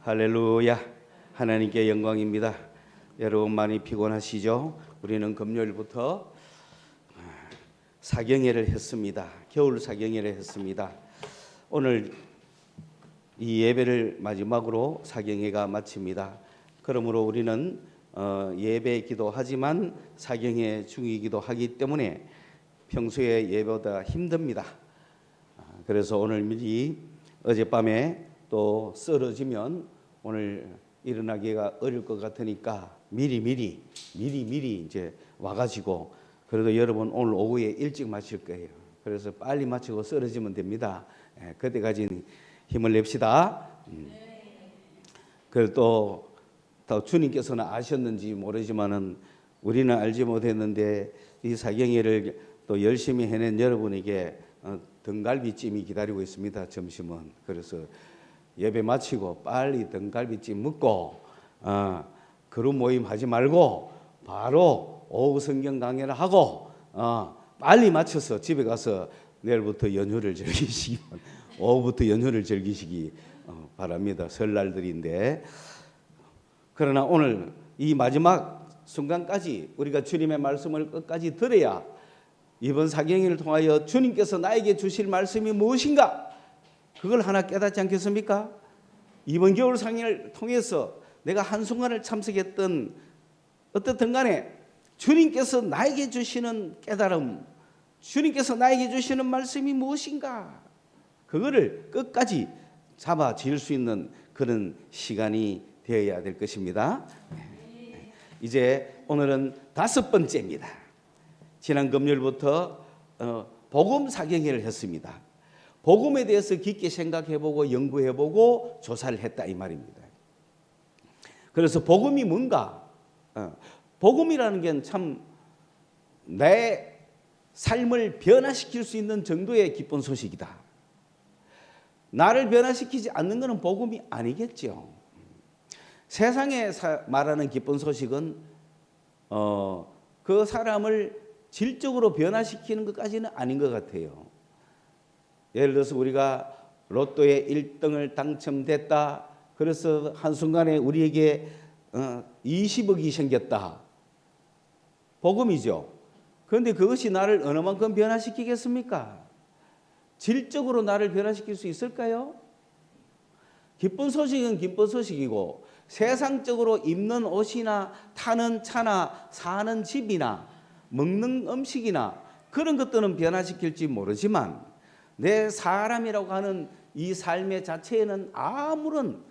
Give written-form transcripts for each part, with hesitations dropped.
할렐루야. 하나님께 영광입니다. 여러분 많이 피곤하시죠? 우리는 금요일부터 사경회를 했습니다. 겨울 사경회를 했습니다. 오늘 이 예배를 마지막으로 사경회가 마칩니다. 그러므로 우리는 예배 기도하지만 사경회 중이기도 하기 때문에 평소에 예배보다 힘듭니다. 그래서 오늘 미리 어젯밤에 또 쓰러지면 오늘 일어나기가 어려울 것 같으니까 미리 이제 와가지고, 그래도 여러분 오늘 오후에 일찍 마칠 거예요. 그래서 빨리 마치고 쓰러지면 됩니다. 그때까지는 힘을 냅시다. 그리고 또 주님께서는 아셨는지 모르지만은 우리는 알지 못했는데 이 사경회를 또 열심히 해낸 여러분에게 등갈비찜이 기다리고 있습니다. 점심은. 그래서 예배 마치고 빨리 등갈비찜 먹고 그룹 모임 하지 말고 바로 오후 성경 강연을 하고 빨리 마쳐서 집에 가서 내일부터 연휴를 즐기시기, 오후부터 연휴를 즐기시기 바랍니다. 설날들인데. 그러나 오늘 이 마지막 순간까지 우리가 주님의 말씀을 끝까지 들어야 이번 사경회를 통하여 주님께서 나에게 주실 말씀이 무엇인가, 그걸 하나 깨닫지 않겠습니까? 이번 겨울 상회를 통해서 내가 한순간을 참석했던 어떻든 간에 주님께서 나에게 주시는 깨달음, 주님께서 나에게 주시는 말씀이 무엇인가, 그거를 끝까지 잡아 지을 수 있는 그런 시간이 되어야 될 것입니다. 이제 오늘은 5번째입니다. 지난 금요일부터 복음 사경회를 했습니다. 복음에 대해서 깊게 생각해보고 연구해보고 조사를 했다 이 말입니다. 그래서 복음이 뭔가? 복음이라는 게 참 내 삶을 변화시킬 수 있는 정도의 기쁜 소식이다. 나를 변화시키지 않는 것은 복음이 아니겠죠. 세상에 말하는 기쁜 소식은 그 사람을 질적으로 변화시키는 것까지는 아닌 것 같아요. 예를 들어서 우리가 로또에 1등을 당첨됐다. 그래서 한순간에 우리에게 20억이 생겼다. 복음이죠. 그런데 그것이 나를 어느 만큼 변화시키겠습니까? 질적으로 나를 변화시킬 수 있을까요? 기쁜 소식은 기쁜 소식이고, 세상적으로 입는 옷이나 타는 차나 사는 집이나 먹는 음식이나 그런 것들은 변화시킬지 모르지만 내 사람이라고 하는 이 삶의 자체에는 아무런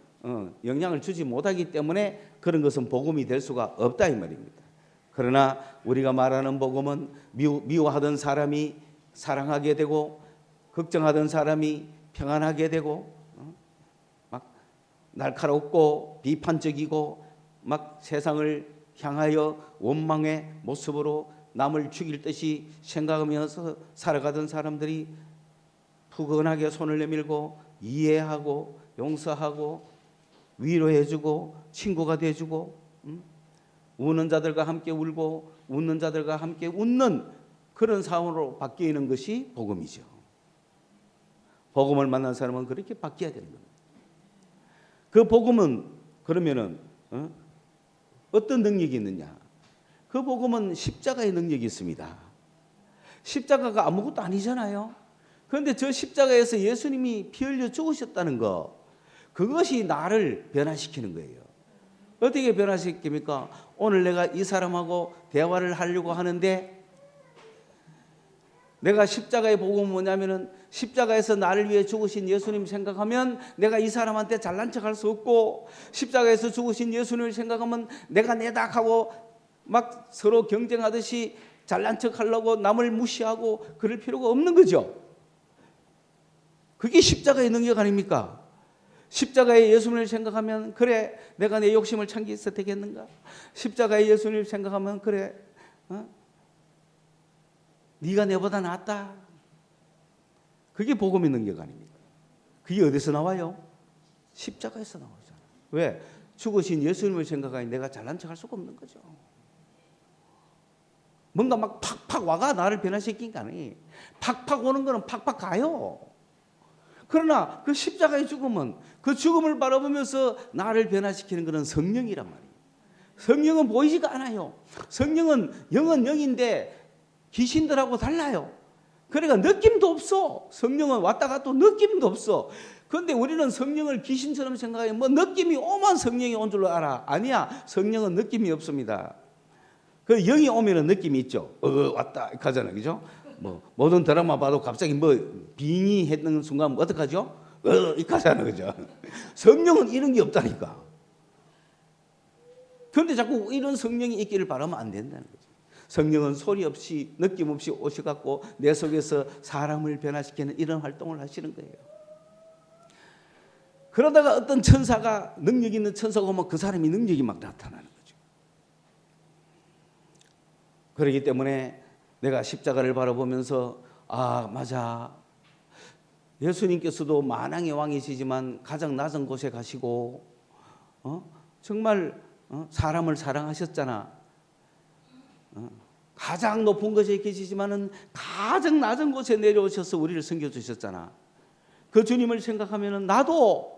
영향을 주지 못하기 때문에 그런 것은 복음이 될 수가 없다 이 말입니다. 그러나 우리가 말하는 복음은 미워하던 사람이 사랑하게 되고, 걱정하던 사람이 평안하게 되고, 막 날카롭고 비판적이고 막 세상을 향하여 원망의 모습으로 남을 죽일 듯이 생각하면서 살아가던 사람들이 푸근하게 손을 내밀고 이해하고 용서하고 위로해주고 친구가 돼주고, 우는 자들과 함께 울고 웃는 자들과 함께 웃는 그런 상황으로 바뀌는 것이 복음이죠. 복음을 만난 사람은 그렇게 바뀌어야 되는 겁니다. 그 복음은 그러면은 어떤 능력이 있느냐? 그 복음은 십자가의 능력이 있습니다. 십자가가 아무것도 아니잖아요. 그런데 저 십자가에서 예수님이 피 흘려 죽으셨다는 거, 그것이 나를 변화시키는 거예요. 어떻게 변화시킵니까? 오늘 내가 이 사람하고 대화를 하려고 하는데 내가 십자가의 복음은 뭐냐면은 십자가에서 나를 위해 죽으신 예수님 생각하면 내가 이 사람한테 잘난 척할 수 없고, 십자가에서 죽으신 예수님을 생각하면 내가 내다 하고 막 서로 경쟁하듯이 잘난 척하려고 남을 무시하고 그럴 필요가 없는 거죠. 그게 십자가의 능력 아닙니까? 십자가의 예수님을 생각하면 그래, 내가 내 욕심을 참기 있어 되겠는가? 십자가의 예수님을 생각하면 그래, 네가 내보다 낫다. 그게 복음의 능력 아닙니까? 그게 어디서 나와요? 십자가에서 나오잖아요. 왜? 죽으신 예수님을 생각하니 내가 잘난 척할 수가 없는 거죠. 뭔가 막 팍팍 와가 나를 변화시킨 게 아니에요. 팍팍 오는 거는 팍팍 가요. 그러나 그 십자가의 죽음은 그 죽음을 바라보면서 나를 변화시키는 것은 성령이란 말이에요. 성령은 보이지가 않아요. 성령은 영은 영인데 귀신들하고 달라요. 그러니까 느낌도 없어. 성령은 왔다 갔다 느낌도 없어. 그런데 우리는 성령을 귀신처럼 생각해. 뭐 느낌이 오만 성령이 온 줄로 알아. 아니야. 성령은 느낌이 없습니다. 그 영이 오면은 느낌이 있죠. 왔다 이렇게 하잖아요. 그죠? 뭐 모든 드라마 봐도 갑자기 뭐 빙의 했는 순간 어떡하죠? 이렇게 하잖아요. 그죠? 성령은 이런 게 없다니까. 그런데 자꾸 이런 성령이 있기를 바라면 안 된다는 거죠. 성령은 소리 없이 느낌 없이 오셔갖고 내 속에서 사람을 변화시키는 이런 활동을 하시는 거예요. 그러다가 어떤 천사가 능력 있는 천사가 오면 그 사람이 능력이 막 나타나는 거죠. 그렇기 때문에 내가 십자가를 바라보면서 아 맞아. 예수님께서도 만왕의 왕이시지만 가장 낮은 곳에 가시고 정말 사람을 사랑하셨잖아. 가장 높은 곳에 계시지만은 가장 낮은 곳에 내려오셔서 우리를 섬겨주셨잖아. 그 주님을 생각하면은 나도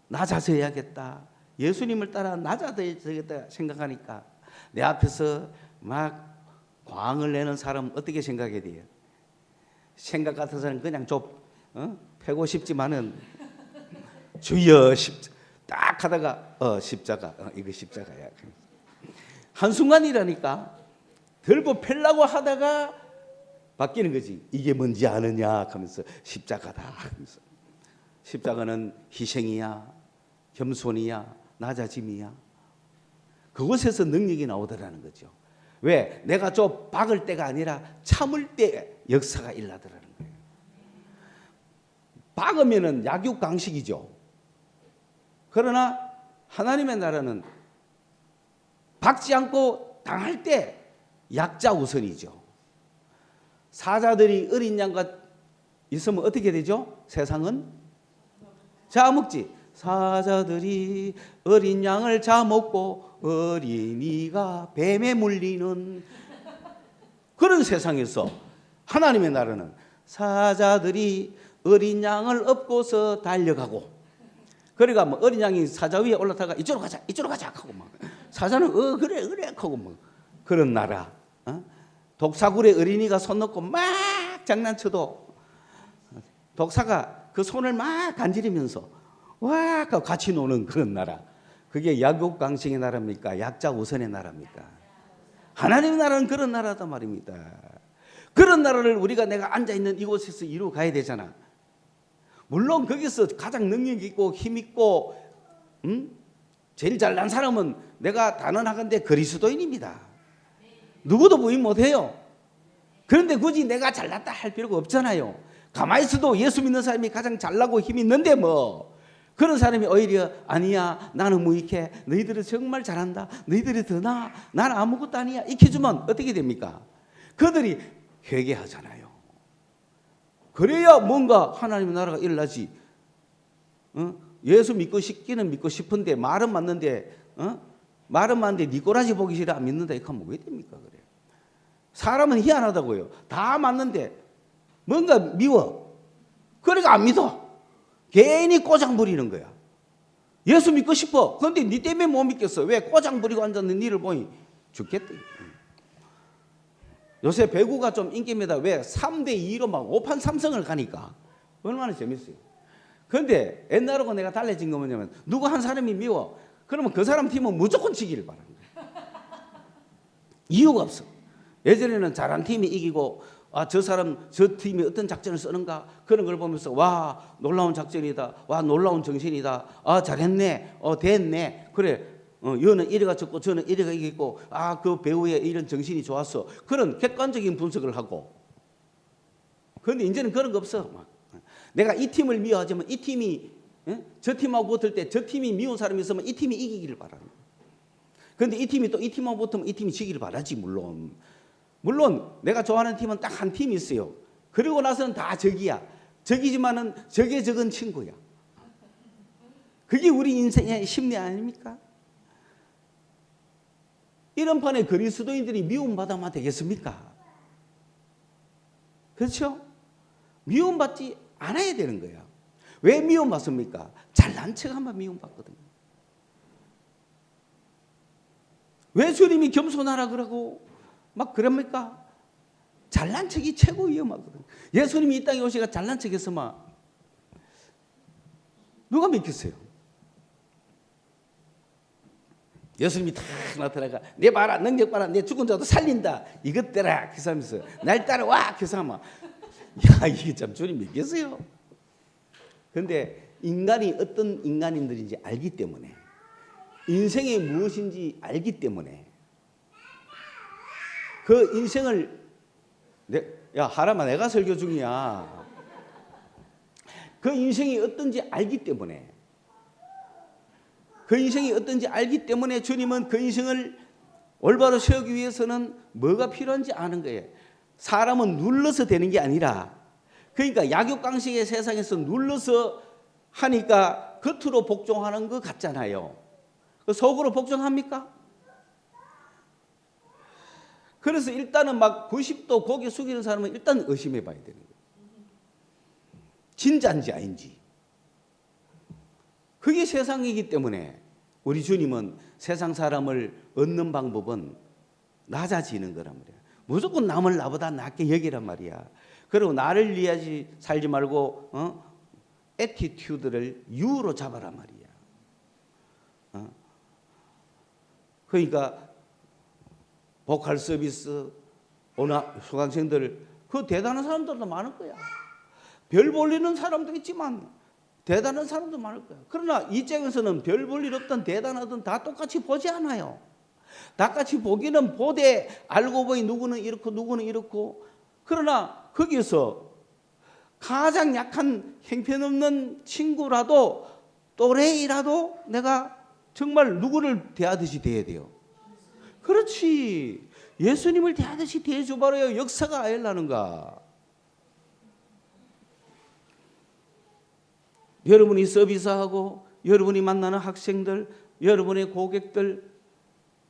낮아져야겠다. 예수님을 따라 낮아져야겠다 생각하니까 내 앞에서 막 광을 내는 사람 어떻게 생각해야 돼요? 생각 같아서는 그냥 좀 패고 싶지만은 주여 딱 하다가 십자가 이거 십자가야. 한순간이라니까 들고 펴려고 하다가 바뀌는 거지. 이게 뭔지 아느냐 하면서 십자가다 하면서. 십자가는 희생이야, 겸손이야, 낮아짐이야. 그곳에서 능력이 나오더라는 거죠. 왜? 내가 좀 박을 때가 아니라 참을 때 역사가 일어나더라는 거예요. 박으면은 약육강식이죠. 그러나 하나님의 나라는 박지 않고 당할 때 약자 우선이죠. 사자들이 어린 양과 있으면 어떻게 되죠? 세상은 잡아먹지. 사자들이 어린 양을 잡아먹고 어린이가 뱀에 물리는 그런 세상에서 하나님의 나라는 사자들이 어린 양을 업고서 달려가고 그러니까 뭐 어린 양이 사자 위에 올라타가 이쪽으로 가자 하고 막 사자는 그래 하고 뭐 그런 나라. 독사굴에 어린이가 손 넣고 막 장난쳐도 독사가 그 손을 막 간지리면서 와 같이 노는 그런 나라. 그게 약육강식의 나라입니까? 약자 우선의 나라입니까? 하나님의 나라는 그런 나라단 말입니다. 그런 나라를 우리가 내가 앉아있는 이곳에서 이루어 가야 되잖아. 물론 거기서 가장 능력 있고 힘 있고 제일 잘난 사람은 내가 단언하건대 그리스도인입니다. 누구도 부인 못해요. 그런데 굳이 내가 잘났다 할 필요가 없잖아요. 가만히 있어도 예수 믿는 사람이 가장 잘나고 힘 있는데 뭐 그런 사람이 오히려 아니야 나는 무익해 너희들은 정말 잘한다 너희들이 더 나아 나는 아무것도 아니야 이렇게 해주면 어떻게 됩니까? 그들이 회개하잖아요. 그래야 뭔가 하나님의 나라가 일어나지. 예수 믿고 싶기는 믿고 싶은데 말은 맞는데 말은 맞는데 네 꼬라지 보기 싫어 안 믿는다 이렇게 하면 왜 됩니까? 그래. 사람은 희한하다고요. 다 맞는데 뭔가 미워. 그러니까 안 믿어. 괜히 꼬장 부리는 거야. 예수 믿고 싶어. 그런데 네 때문에 못 믿겠어. 왜? 꼬장 부리고 앉았는 니를 보니 죽겠대. 요새 배구가 좀 인기입니다. 왜? 3대2로 막 5판 3승을 가니까 얼마나 재밌어요. 그런데 옛날하고 내가 달라진 건 뭐냐면 누구 한 사람이 미워. 그러면 그 사람 팀은 무조건 지기를 바라는 거예요. 이유가 없어. 예전에는 잘한 팀이 이기고 저 사람 저 팀이 어떤 작전을 쓰는가 그런 걸 보면서 와 놀라운 작전이다. 와 놀라운 정신이다. 잘했네. 됐네. 그래. 여는 이래가 졌고 저는 이래가 이겼고 그 배우의 이런 정신이 좋았어. 그런 객관적인 분석을 하고. 그런데 이제는 그런 거 없어. 내가 이 팀을 미워하지만 이 팀이 저 팀하고 붙을 때 저 팀이 미운 사람이 있으면 이 팀이 이기기를 바라는 거야. 그런데 이 팀이 또 이 팀하고 붙으면 이 팀이 지기를 바라지 물론 내가 좋아하는 팀은 딱 한 팀이 있어요. 그리고 나서는 다 적이야. 적이지만은 적의 적은 친구야. 그게 우리 인생의 심리 아닙니까? 이런 판에 그리스도인들이 미움받아만 되겠습니까? 그렇죠? 미움받지 않아야 되는 거야. 왜 미움받습니까? 잘난 척하면 미움받거든요. 왜 주님이 겸손하라 그러고 막 그럽니까? 잘난 척이 최고 위험하거든요. 예수님이 이 땅에 오시가 잘난 척했으면 누가 믿겠어요? 예수님이 탁 나타나가 내 봐라 능력 봐라 내 죽은 자도 살린다 이것 때라 기사하면서 날 따라와 기사하면 야 이게 참 주님 믿겠어요? 그런데 인간이 어떤 인간인들인지 알기 때문에 인생이 무엇인지 알기 때문에 그 인생을 야 하람아 내가 설교 중이야. 그 인생이 어떤지 알기 때문에 주님은 그 인생을 올바로 세우기 위해서는 뭐가 필요한지 아는 거예요. 사람은 눌러서 되는 게 아니라 그러니까 약육강식의 세상에서 눌러서 하니까 겉으로 복종하는 것 같잖아요. 속으로 복종합니까? 그래서 일단은 막 90도 고개 숙이는 사람은 일단 의심해 봐야 되는 거예요. 진짜인지 아닌지. 그게 세상이기 때문에 우리 주님은 세상 사람을 얻는 방법은 낮아지는 거란 말이야. 무조건 남을 나보다 낫게 여기란 말이야. 그리고 나를 위하지 살지 말고 애티튜드를 유로 잡아란 말이야. 그러니까 보컬 서비스 오늘 수강생들 그 대단한 사람들도 많을 거야. 별 볼리는 사람도 있지만 대단한 사람도 많을 거야. 그러나 이 장에서는 별 볼 일 없든 대단하든 다 똑같이 보지 않아요. 다 같이 보기는 보되 알고 보니 누구는 이렇고 누구는 이렇고. 그러나 거기서 가장 약한 형편없는 친구라도 또래이라도 내가 정말 누구를 대하듯이 대해야 돼요. 그렇지. 예수님을 대하듯이 대해줘 봐라요. 역사가 아일라는가. 여러분이 서비스하고 여러분이 만나는 학생들, 여러분의 고객들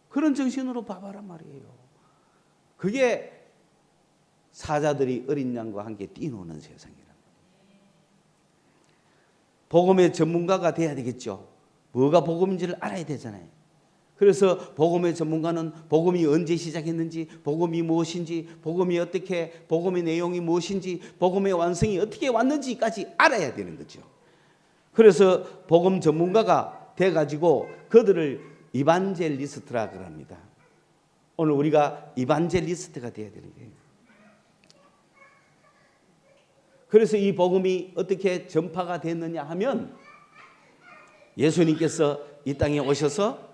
그런 정신으로 봐봐란 말이에요. 그게 사자들이 어린 양과 함께 뛰노는 세상이란 말이에요. 복음의 전문가가 돼야 되겠죠. 뭐가 복음인지를 알아야 되잖아요. 그래서 복음의 전문가는 복음이 언제 시작했는지, 복음이 무엇인지, 복음이 어떻게, 복음의 내용이 무엇인지, 복음의 완성이 어떻게 왔는지까지 알아야 되는 거죠. 그래서 복음 전문가가 돼가지고 그들을 이반젤리스트라 그럽니다. 오늘 우리가 이반젤리스트가 돼야 되는 거예요. 그래서 이 복음이 어떻게 전파가 됐느냐 하면 예수님께서 이 땅에 오셔서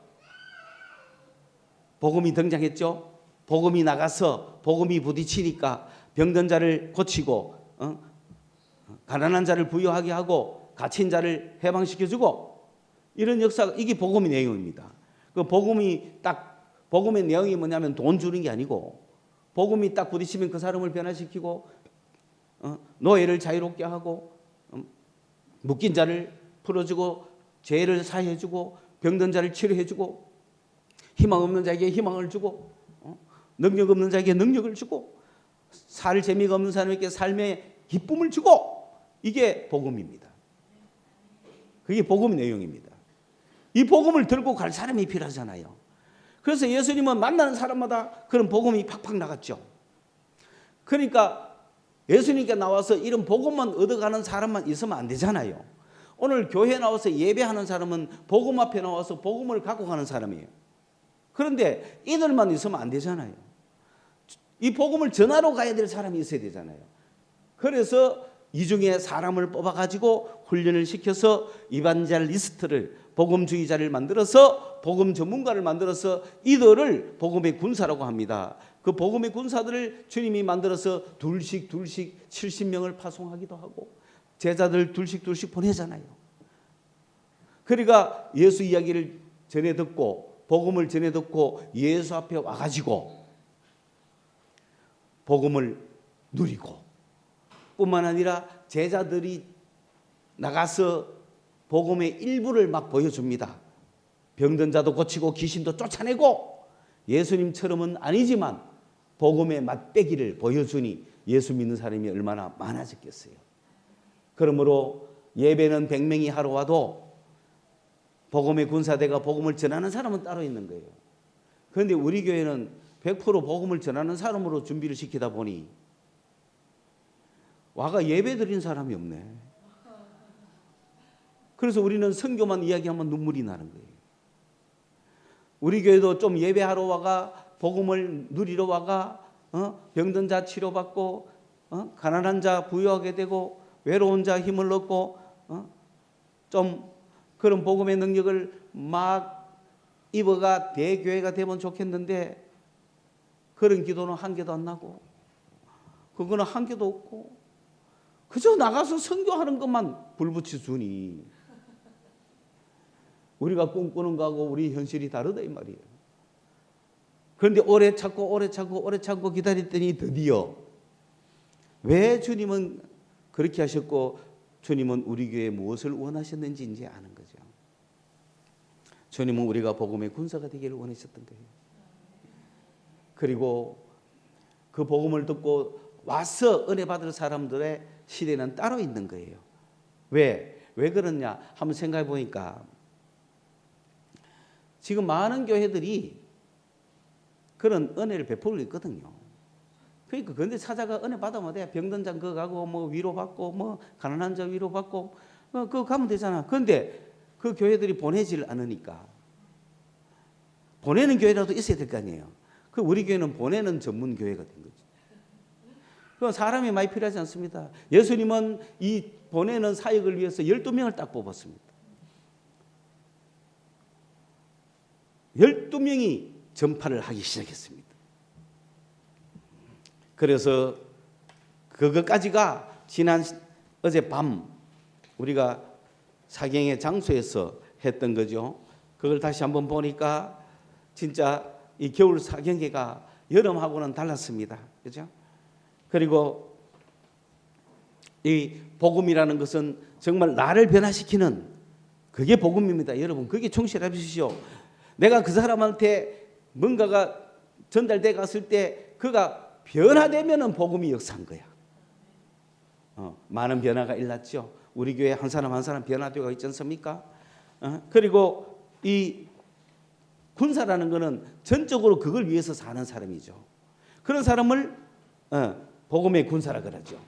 복음이 등장했죠. 복음이 나가서 복음이 부딪히니까 병든 자를 고치고 가난한 자를 부유하게 하고 갇힌 자를 해방시켜주고 이런 역사가 이게 복음의 내용입니다. 그 복음이 딱 복음의 내용이 뭐냐면 돈 주는 게 아니고 복음이 딱 부딪히면 그 사람을 변화시키고 노예를 자유롭게 하고 묶인 자를 풀어주고 죄를 사해주고 병든 자를 치료해주고 희망 없는 자에게 희망을 주고 능력 없는 자에게 능력을 주고 살 재미가 없는 사람에게 삶의 기쁨을 주고 이게 복음입니다. 그게 복음의 내용입니다. 이 복음을 들고 갈 사람이 필요하잖아요. 그래서 예수님은 만나는 사람마다 그런 복음이 팍팍 나갔죠. 그러니까 예수님께 나와서 이런 복음만 얻어가는 사람만 있으면 안 되잖아요. 오늘 교회에 나와서 예배하는 사람은 복음 앞에 나와서 복음을 갖고 가는 사람이에요. 그런데 이들만 있으면 안 되잖아요. 이 복음을 전하러 가야 될 사람이 있어야 되잖아요. 그래서 이 중에 사람을 뽑아가지고 훈련을 시켜서 이반젤리스트를 복음주의자를 만들어서 복음 전문가를 만들어서 이들을 복음의 군사라고 합니다. 그 복음의 군사들을 주님이 만들어서 둘씩 70명을 파송하기도 하고 제자들 둘씩 보내잖아요. 그러니까 예수 이야기를 전해 듣고 복음을 전해 듣고 예수 앞에 와가지고 복음을 누리고 뿐만 아니라 제자들이 나가서 복음의 일부를 막 보여줍니다. 병든 자도 고치고 귀신도 쫓아내고 예수님처럼은 아니지만 복음의 맛배기를 보여주니 예수 믿는 사람이 얼마나 많아졌겠어요. 그러므로 예배는 100명이 하러 와도 복음의 군사대가 복음을 전하는 사람은 따로 있는 거예요. 그런데 우리 교회는 100% 복음을 전하는 사람으로 준비를 시키다 보니 와가 예배 드린 사람이 없네. 그래서 우리는 선교만 이야기하면 눈물이 나는 거예요. 우리 교회도 좀 예배하러 와가 복음을 누리러 와가 병든 자 치료받고 가난한 자 부유하게 되고 외로운 자 힘을 얻고 좀 그런 복음의 능력을 막 입어가 대교회가 되면 좋겠는데 그런 기도는 한 개도 안 나고 그거는 한 개도 없고 그저 나가서 선교하는 것만 불붙여 주니 우리가 꿈꾸는 거하고 우리 현실이 다르다 이 말이에요. 그런데 오래 참고 기다렸더니 드디어 왜 주님은 그렇게 하셨고 주님은 우리 교회에 무엇을 원하셨는지 이제 아는 거죠. 주님은 우리가 복음의 군사가 되기를 원하셨던 거예요. 그리고 그 복음을 듣고 와서 은혜 받을 사람들의 시대는 따로 있는 거예요. 왜 그러냐 한번 생각해 보니까 지금 많은 교회들이 그런 은혜를 베풀고 있거든요. 그러니까 그런데 찾아가 은혜 받으면 돼. 병든 자 그거 가고 뭐 위로받고 뭐 가난한 자 위로받고 그거 가면 되잖아. 그런데 그 교회들이 보내질 않으니까 보내는 교회라도 있어야 될 거 아니에요. 그 우리 교회는 보내는 전문 교회가 된 거죠. 그 사람이 많이 필요하지 않습니다. 예수님은 이 보내는 사역을 위해서 12명을 딱 뽑았습니다. 12명이 전파를 하기 시작했습니다. 그래서 그것까지가 지난 어젯밤 우리가 사경의 장소에서 했던 거죠. 그걸 다시 한번 보니까 진짜 이 겨울 사경회가 여름하고는 달랐습니다. 그죠? 그리고 이 복음이라는 것은 정말 나를 변화시키는 그게 복음입니다. 여러분 그게 충실해 주십시오. 내가 그 사람한테 뭔가가 전달돼 갔을 때 그가 변화되면은 복음이 역사한 거야. 많은 변화가 일어났죠. 우리 교회 한 사람 한 사람 변화되고 있지 않습니까? 그리고 이 군사라는 것은 전적으로 그걸 위해서 사는 사람이죠. 그런 사람을 복음의 군사라 그러죠.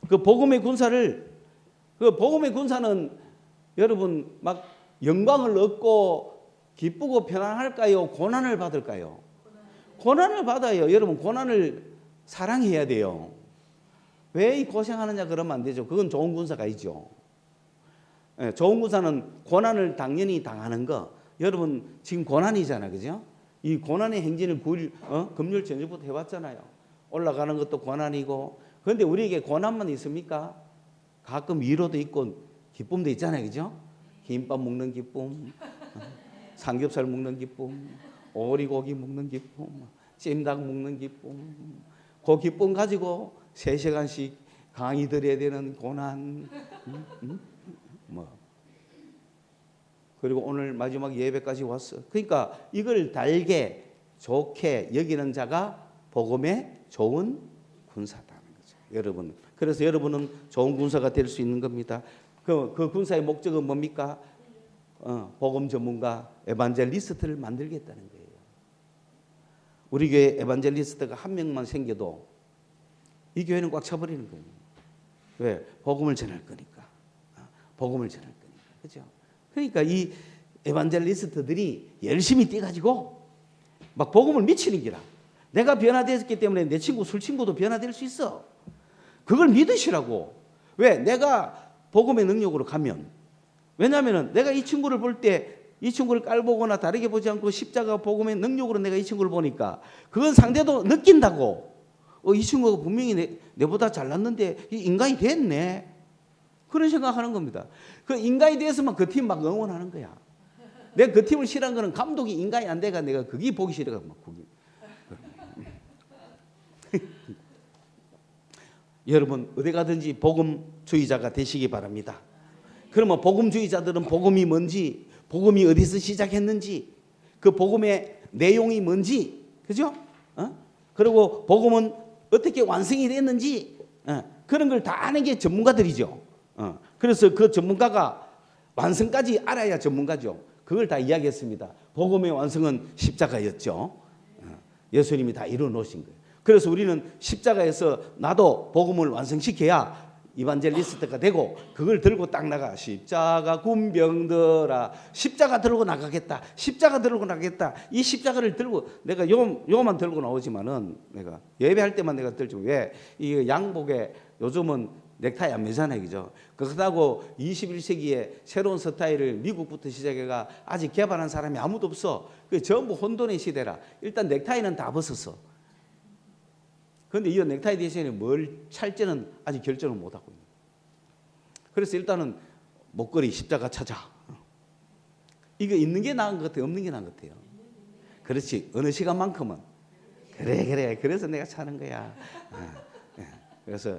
그 복음의 군사는 여러분 막 영광을 얻고 기쁘고 편안할까요? 고난을 받을까요? 고난을 받아요. 여러분 고난을 사랑해야 돼요. 왜 이 고생하느냐 그러면 안 되죠. 그건 좋은 군사가 아니죠. 좋은 군사는 고난을 당연히 당하는 거. 여러분 지금 고난이잖아, 그죠? 이 고난의 행진을 금요일 저녁부터 해왔잖아요. 올라가는 것도 고난이고. 그런데 우리에게 고난만 있습니까? 가끔 위로도 있고 기쁨도 있잖아요, 그죠? 김밥 먹는 기쁨, 삼겹살 먹는 기쁨, 오리고기 먹는 기쁨, 찜닭 먹는 기쁨. 그 기쁨 가지고 3시간씩 강의 들어야 되는 고난. 그리고 오늘 마지막 예배까지 왔어. 그러니까 이걸 달게 좋게 여기는 자가 복음의 좋은 군사다는 거죠. 여러분. 그래서 여러분은 좋은 군사가 될 수 있는 겁니다. 그 군사의 목적은 뭡니까? 복음 전문가 에반젤리스트를 만들겠다는 거예요. 우리 교회 에반젤리스트가 한 명만 생겨도 이 교회는 꽉 차버리는 거예요. 왜? 복음을 전할 거니까. 복음을 전할 거니까. 그렇죠? 그러니까 이 에반젤리스트들이 열심히 뛰어가지고 막 복음을 미치는 기라. 내가 변화됐기 때문에 내 친구 술 친구도 변화될 수 있어. 그걸 믿으시라고. 왜? 내가 복음의 능력으로 가면. 왜냐하면 내가 이 친구를 볼 때 이 친구를 깔보거나 다르게 보지 않고 십자가 복음의 능력으로 내가 이 친구를 보니까 그건 상대도 느낀다고. 이 친구가 분명히 내보다 잘났는데 이 인간이 됐네. 그런 생각하는 겁니다. 그 인간이 됐으면 그 팀 막 응원하는 거야. 내가 그 팀을 싫어한 거는 감독이 인간이 안 돼가 내가 그게 보기 싫어가 막 그게. 여러분 어디 가든지 복음주의자가 되시기 바랍니다. 그러면 복음주의자들은 복음이 뭔지, 복음이 어디서 시작했는지, 그 복음의 내용이 뭔지, 그죠? 그리고 복음은 어떻게 완성이 됐는지 그런 걸 다 아는 게 전문가들이죠. 그래서 그 전문가가 완성까지 알아야 전문가죠. 그걸 다 이야기했습니다. 복음의 완성은 십자가였죠. 예수님이 다 이루어 놓으신 거예요. 그래서 우리는 십자가에서 나도 복음을 완성시켜야 이반젤리스트가 되고 그걸 들고 딱 나가. 십자가 군병들아, 십자가 들고 나가겠다. 십자가 들고 나가겠다. 이 십자가를 들고 내가 요만 들고 나오지만은 내가 예배할 때만 내가 들죠. 왜? 이 양복에 요즘은 넥타이 안 매잖아요, 그죠? 그렇다고 21세기에 새로운 스타일을 미국부터 시작해가 아직 개발한 사람이 아무도 없어. 그 전부 혼돈의 시대라. 일단 넥타이는 다 벗었어. 그런데 이 넥타이 대신에 뭘 찰지는 아직 결정을 못하고 있는. 그래서 일단은 목걸이 십자가 찾아. 이거 있는 게 나은 것 같아요? 없는 게 나은 것 같아요? 그렇지. 어느 시간만큼은. 그래. 그래서 내가 사는 거야. 그래서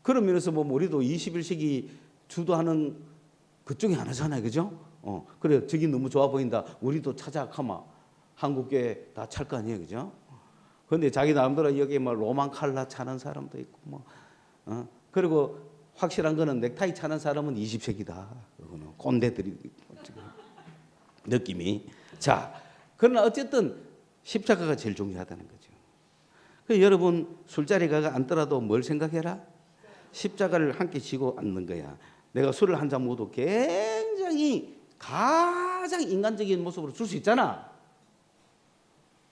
그런 면에서 보면 우리도 21세기 주도하는 그쪽이 하나잖아요. 그죠? 그래. 저기 너무 좋아 보인다. 우리도 찾아가마. 한국교회 다 찰 거 아니에요. 그죠? 그런데 자기 나름대로 여기 뭐 로만 칼라 차는 사람도 있고 뭐 그리고 확실한 거는 넥타이 차는 사람은 20세기다. 그거는 꼰대들이 느낌이. 자, 그러나 어쨌든 십자가가 제일 중요하다는 거죠. 그래서 여러분 술자리 가가 앉더라도 뭘 생각해라? 십자가를 함께 지고 앉는 거야. 내가 술을 한 잔 먹어도 굉장히 가장 인간적인 모습으로 줄 수 있잖아.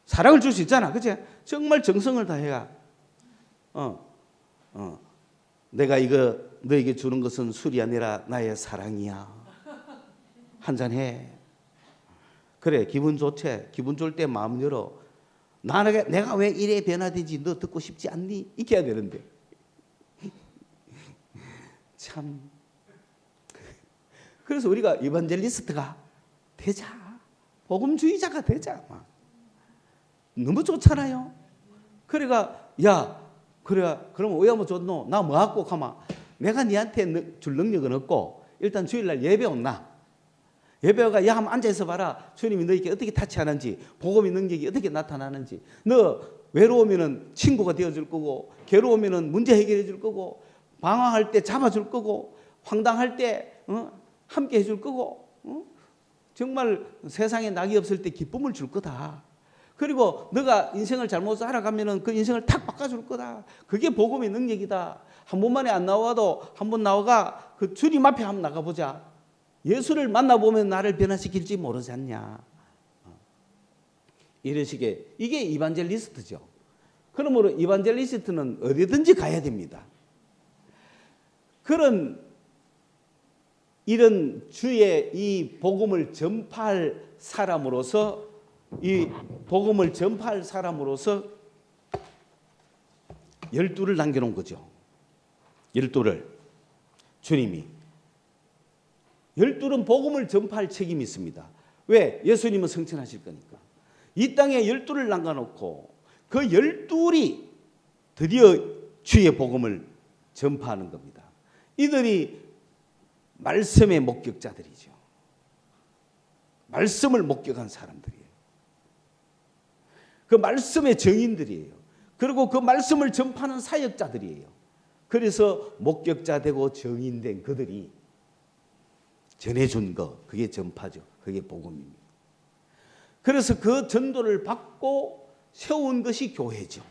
사랑을 줄 수 있잖아. 그치? 정말 정성을 다해야. 내가 이거 너에게 주는 것은 술이 아니라 나의 사랑이야. 한잔 해. 그래, 기분 좋지? 기분 좋을 때 마음 열어. 내가 왜 이래 변화되지? 너 듣고 싶지 않니? 이렇게 해야 되는데. 참. 그래서 우리가 이반젤리스트가 되자. 복음주의자가 되자. 너무 좋잖아요. 그래가 그럼 왜 하면 좋노? 나 뭐 갖고 가마? 내가 니한테 줄 능력은 없고 일단 주일날 예배 온나. 예배가 야 한번 앉아서 봐라. 주님이 너에게 어떻게 타치하는지, 복음의 능력이 어떻게 나타나는지. 너 외로우면은 친구가 되어줄 거고, 괴로우면은 문제 해결해 줄 거고, 방황할 때 잡아줄 거고, 황당할 때 함께 해줄 거고, 정말 세상에 낙이 없을 때 기쁨을 줄 거다. 그리고 너가 인생을 잘못 살아가면은 그 인생을 탁 바꿔줄 거다. 그게 복음의 능력이다. 한 번만에 안 나와도 한 번 나와가 그 주님 앞에 한번 나가보자. 예수를 만나보면 나를 변화시킬지 모르지 않냐. 이런 식의 이게 이반젤리스트죠. 그러므로 이반젤리스트는 어디든지 가야 됩니다. 이런 주의 이 복음을 전파할 사람으로서 열두를 남겨놓은 거죠. 열두를 주님이. 열둘은 복음을 전파할 책임이 있습니다. 왜? 예수님은 성천하실 거니까. 이 땅에 열둘을 남겨놓고 그 열둘이 드디어 주의 복음을 전파하는 겁니다. 이들이 말씀의 목격자들이죠. 말씀을 목격한 사람들이에요. 그 말씀의 증인들이에요. 그리고 그 말씀을 전파하는 사역자들이에요. 그래서 목격자 되고 증인된 그들이 전해준 거, 그게 전파죠. 그게 복음입니다. 그래서 그 전도를 받고 세운 것이 교회죠.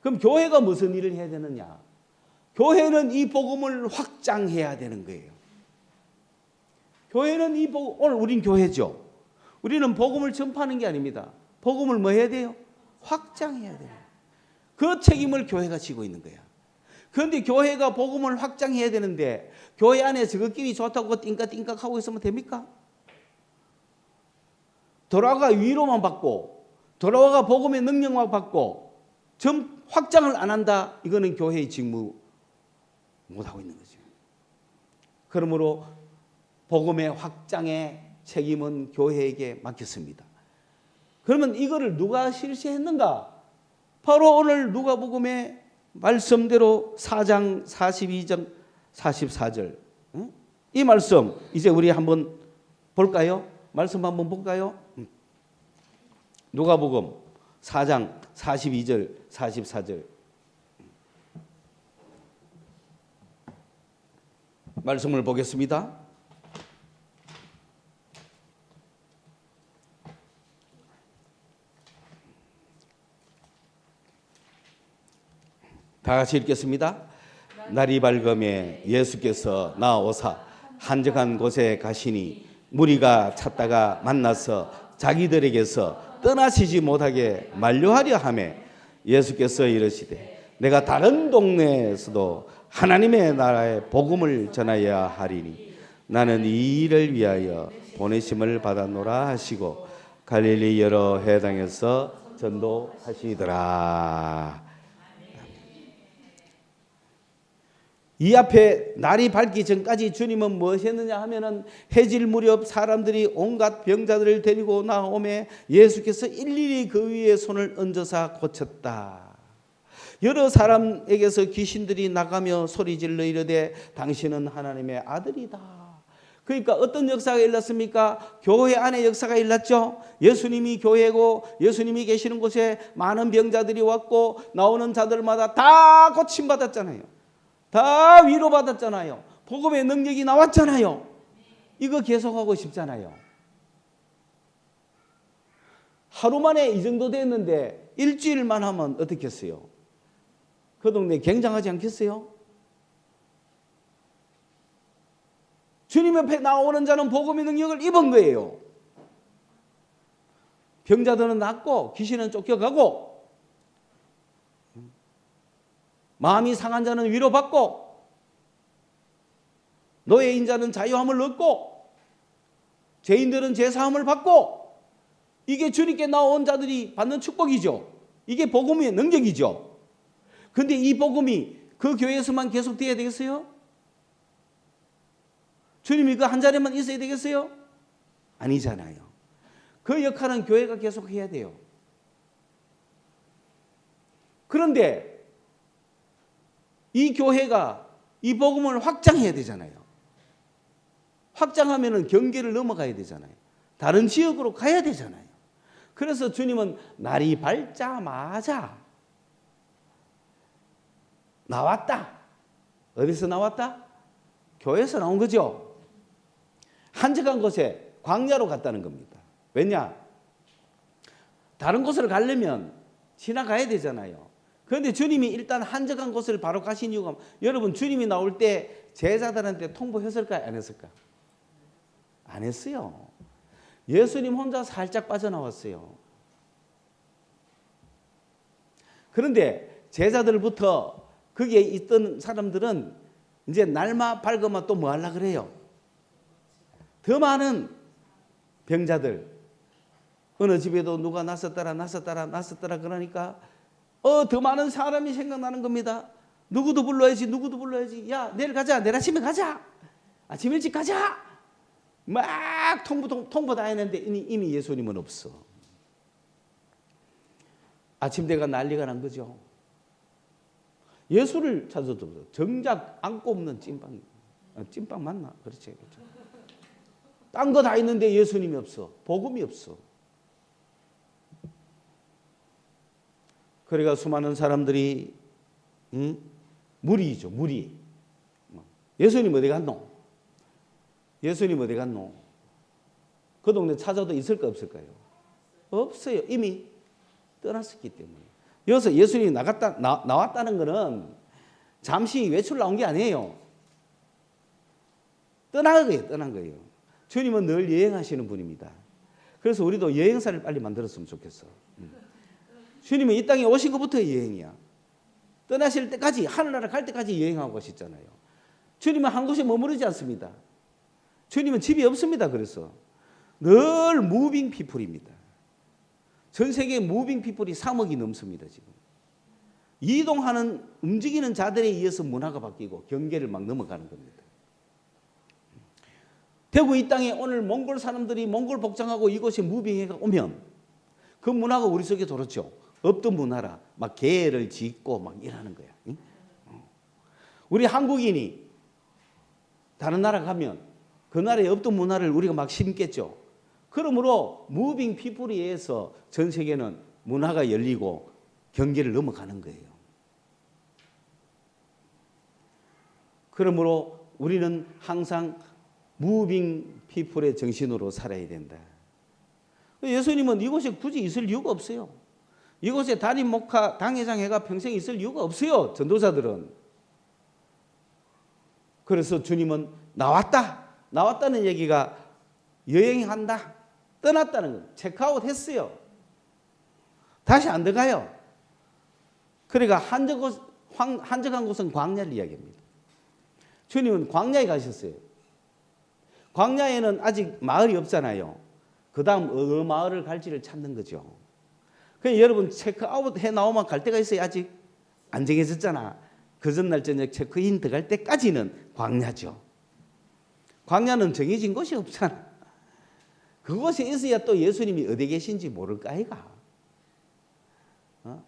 그럼 교회가 무슨 일을 해야 되느냐? 교회는 이 복음을 확장해야 되는 거예요. 교회는 오늘 우린 교회죠. 우리는 복음을 전파하는 게 아닙니다. 복음을 뭐 해야 돼요? 확장해야 돼요. 그 책임을 교회가 지고 있는 거야. 그런데 교회가 복음을 확장해야 되는데 교회 안에 저것끼리 좋다고 띵까띵까 하고 있으면 됩니까? 돌아가 위로만 받고 돌아가 복음의 능력만 받고 확장을 안 한다. 이거는 교회의 직무 못하고 있는 거죠. 그러므로 복음의 확장의 책임은 교회에게 맡겼습니다. 그러면 이거를 누가 실시했는가? 바로 오늘 누가복음의 말씀대로 4장 42장 44절 이 말씀 이제 우리 한번 볼까요? 말씀 한번 볼까요? 누가복음 4장 42절 44절 말씀을 보겠습니다. 다 같이 읽겠습니다. 날이 밝음에 예수께서 나오사 한적한 곳에 가시니 무리가 찾다가 만나서 자기들에게서 떠나시지 못하게 만류하려 하며 예수께서 이르시되 내가 다른 동네에서도 하나님의 나라의 복음을 전하여야 하리니 나는 이 일을 위하여 보내심을 받았노라 하시고 갈릴리 여러 해당에서 전도하시더라. 이 앞에 날이 밝기 전까지 주님은 무엇했느냐 하면은 해질 무렵 사람들이 온갖 병자들을 데리고 나오매 예수께서 일일이 그 위에 손을 얹어서 고쳤다. 여러 사람에게서 귀신들이 나가며 소리질러 이르되 당신은 하나님의 아들이다. 그러니까 어떤 역사가 일어났습니까? 교회 안에 역사가 일어났죠. 예수님이 교회고 예수님이 계시는 곳에 많은 병자들이 왔고 나오는 자들마다 다 고침받았잖아요. 다 위로받았잖아요. 복음의 능력이 나왔잖아요. 이거 계속하고 싶잖아요. 하루 만에 이 정도 됐는데 일주일만 하면 어떻겠어요? 그 동네 굉장하지 않겠어요? 주님 옆에 나오는 자는 복음의 능력을 입은 거예요. 병자들은 낫고 귀신은 쫓겨가고 마음이 상한 자는 위로받고 노예인 자는 자유함을 얻고 죄인들은 제사함을 받고 이게 주님께 나온 자들이 받는 축복이죠. 이게 복음의 능력이죠. 그런데 이 복음이 그 교회에서만 계속돼야 되겠어요? 주님이 그 한 자리만 있어야 되겠어요? 아니잖아요. 그 역할은 교회가 계속해야 돼요. 그런데 이 교회가 이 복음을 확장해야 되잖아요. 확장하면은 경계를 넘어가야 되잖아요. 다른 지역으로 가야 되잖아요. 그래서 주님은 날이 밝자마자 나왔다. 어디서 나왔다? 교회에서 나온 거죠. 한적한 곳에 광야로 갔다는 겁니다. 왜냐? 다른 곳을 가려면 지나가야 되잖아요. 그런데 주님이 일단 한적한 곳을 바로 가신 이유가 여러분 주님이 나올 때 제자들한테 통보했을까요? 안 했을까요? 안 했어요. 예수님 혼자 살짝 빠져나왔어요. 그런데 제자들부터 거기에 있던 사람들은 이제 날마 밝으면 또 뭐 하려고 그래요? 더 많은 병자들 어느 집에도 누가 났었더라 그러니까 더 많은 사람이 생각나는 겁니다. 누구도 불러야지. 야, 내일 가자. 내일 아침에 가자. 아침 일찍 가자. 막 통보 다 했는데 이미 예수님은 없어. 아침대가 난리가 난 거죠. 예수를 찾아도 없어. 정작 안고 없는 찐빵. 찐빵 맞나? 그렇지. 딴 거 다 있는데 예수님이 없어. 복음이 없어. 그러니까 수많은 사람들이 무리죠. 무리. 예수님 어디 갔노? 예수님 어디 갔노? 그 동네 찾아도 있을까 없을까요? 없어요. 이미 떠났었기 때문에. 여기서 예수님이 나왔다는 것은 잠시 외출 나온 게 아니에요. 떠난 거예요. 주님은 늘 여행하시는 분입니다. 그래서 우리도 여행사를 빨리 만들었으면 좋겠어. 주님은 이 땅에 오신 것부터 여행이야. 떠나실 때까지 하늘나라 갈 때까지 여행하고 가셨잖아요. 주님은 한 곳에 머무르지 않습니다. 주님은 집이 없습니다. 그래서 늘 무빙 피플입니다. 전 세계 무빙 피플이 3억이 넘습니다. 지금 이동하는 움직이는 자들에 의해서 문화가 바뀌고 경계를 막 넘어가는 겁니다. 대구 이 땅에 오늘 몽골 사람들이 몽골 복장하고 이곳에 무빙해가 오면 그 문화가 우리 속에 들었죠. 없던 문화라 막 계를 짓고 막 일하는 거야. 우리 한국인이 다른 나라 가면 그 나라에 없던 문화를 우리가 막 심겠죠. 그러므로 무빙 피플에 의해서 전 세계는 문화가 열리고 경계를 넘어가는 거예요. 그러므로 우리는 항상 무빙 피플의 정신으로 살아야 된다. 예수님은 이곳에 굳이 있을 이유가 없어요. 이곳에 담임 목사 당회장회가 평생 있을 이유가 없어요. 전도사들은. 그래서 주님은 나왔다는 얘기가 여행한다, 떠났다는 거, 체크아웃 했어요. 다시 안 들어가요. 그러니까 한적한 곳은 광야를 이야기합니다. 주님은 광야에 가셨어요. 광야에는 아직 마을이 없잖아요. 그 다음 어느 마을을 갈지를 찾는 거죠. 그러니까 여러분 체크아웃 해 나오면 갈 데가 있어요. 아직 안 정해졌잖아. 그 전날 저녁 체크인 들어갈 때까지는 광야죠. 광야는 정해진 곳이 없잖아. 그곳에 있어야 또 예수님이 어디 계신지 모를까 아이가.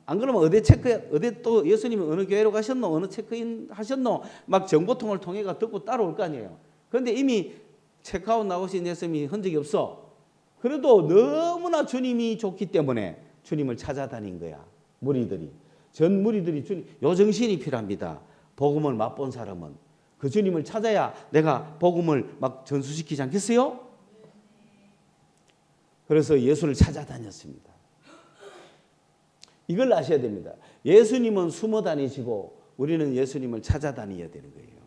안 그러면 어디 또 예수님이 어느 교회로 가셨노, 어느 체크인 하셨노, 막 정보통을 통해가 듣고 따라올 거 아니에요. 그런데 이미 체크아웃 나오신 예수님이 흔적이 없어. 그래도 너무나 주님이 좋기 때문에 주님을 찾아다닌 거야. 전 무리들이 주님, 요 정신이 필요합니다. 복음을 맛본 사람은 그 주님을 찾아야 내가 복음을 막 전수시키지 않겠어요? 그래서 예수를 찾아다녔습니다. 이걸 아셔야 됩니다. 예수님은 숨어 다니시고 우리는 예수님을 찾아다녀야 되는 거예요.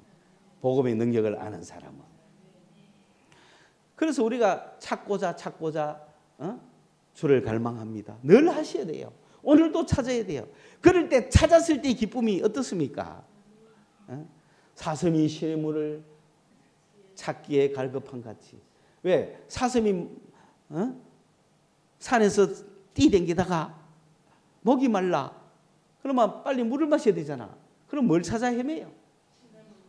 복음의 능력을 아는 사람은. 그래서 우리가 찾고자 주를 갈망합니다. 늘 하셔야 돼요. 오늘도 찾아야 돼요. 그럴 때 찾았을 때의 기쁨이 어떻습니까? 사슴이 시냇물을 찾기에 갈급한 같이. 왜? 사슴이 산에서 뛰댕기다가 목이 말라. 그러면 빨리 물을 마셔야 되잖아. 그럼 뭘 찾아 헤매요?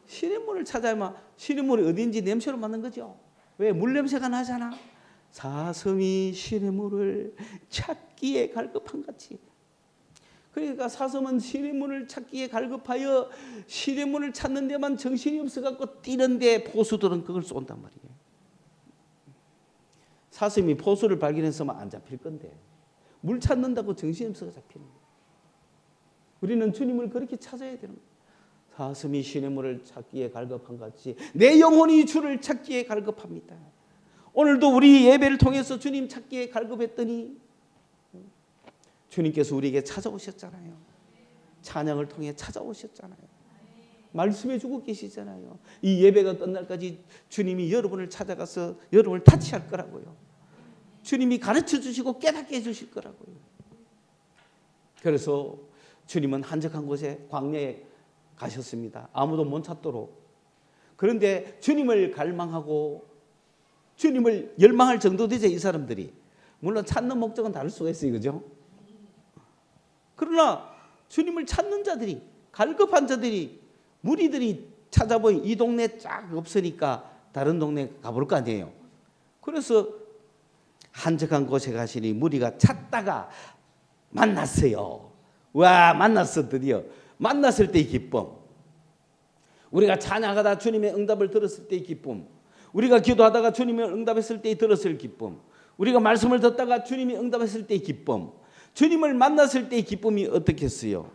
시냇물을 찾아야만 시냇물이 어딘지 냄새로 맡는 거죠. 왜? 물 냄새가 나잖아. 사슴이 시냇물을 찾기에 갈급한 같이. 그러니까 사슴은 시냇물을 찾기에 갈급하여 시냇물을 찾는 데만 정신이 없어갖고 뛰는데 포수들은 그걸 쏜단 말이에요. 사슴이 포수를 발견했으면 안 잡힐 건데 물 찾는다고 정신이 없어서 잡히는 거예요. 우리는 주님을 그렇게 찾아야 되는 거예요. 사슴이 시냇물을 찾기에 갈급한 같이 내 영혼이 주를 찾기에 갈급합니다. 오늘도 우리 예배를 통해서 주님 찾기에 갈급했더니 주님께서 우리에게 찾아오셨잖아요. 찬양을 통해 찾아오셨잖아요. 말씀해 주고 계시잖아요. 이 예배가 끝날까지 주님이 여러분을 찾아가서 여러분을 타치할 거라고요. 주님이 가르쳐 주시고 깨닫게 해 주실 거라고요. 그래서 주님은 한적한 곳에 광야에 가셨습니다. 아무도 못 찾도록. 그런데 주님을 갈망하고 주님을 열망할 정도 되죠, 이 사람들이. 물론 찾는 목적은 다를 수가 있어요, 그죠? 그러나 주님을 찾는 자들이, 갈급한 자들이, 무리들이 찾아보니 이 동네 쫙 없으니까 다른 동네 가볼 거 아니에요. 그래서 한적한 곳에 가시니 무리가 찾다가 만났어요. 와, 만났어. 드디어 만났을 때의 기쁨. 우리가 찬양하다 주님의 응답을 들었을 때의 기쁨. 우리가 기도하다가 주님의 응답했을 때의 들었을 기쁨. 우리가 말씀을 듣다가 주님이 응답했을 때의 기쁨. 주님을 만났을 때의 기쁨이 어떻겠어요?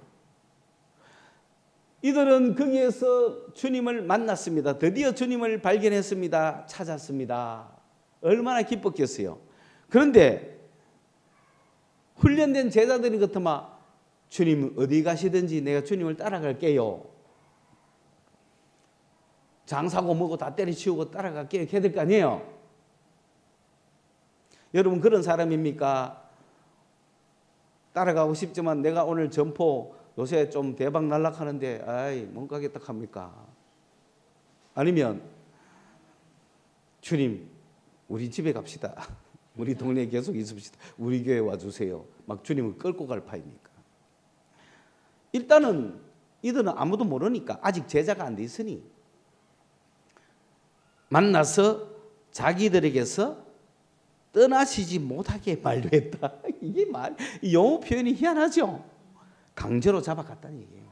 이들은 거기에서 주님을 만났습니다. 드디어 주님을 발견했습니다. 찾았습니다. 얼마나 기뻤겠어요? 그런데 훈련된 제자들이 같으면 주님 어디 가시든지 내가 주님을 따라갈게요. 장사고 뭐고 다 때려치우고 따라갈게요. 해야 될 거 아니에요? 여러분 그런 사람입니까? 따라가고 싶지만 내가 오늘 점포 요새 좀 대박 날락하는데 아이 못 가겠다 합니까? 아니면 주님 우리 집에 갑시다. 우리 동네에 계속 있읍시다. 우리 교회 와주세요. 막 주님을 끌고 갈 파입니까? 일단은 이들은 아무도 모르니까 아직 제자가 안 돼 있으니 만나서 자기들에게서 떠나시지 못하게 만류했다. 이게 영어 표현이 희한하죠. 강제로 잡아갔다는 얘기예요.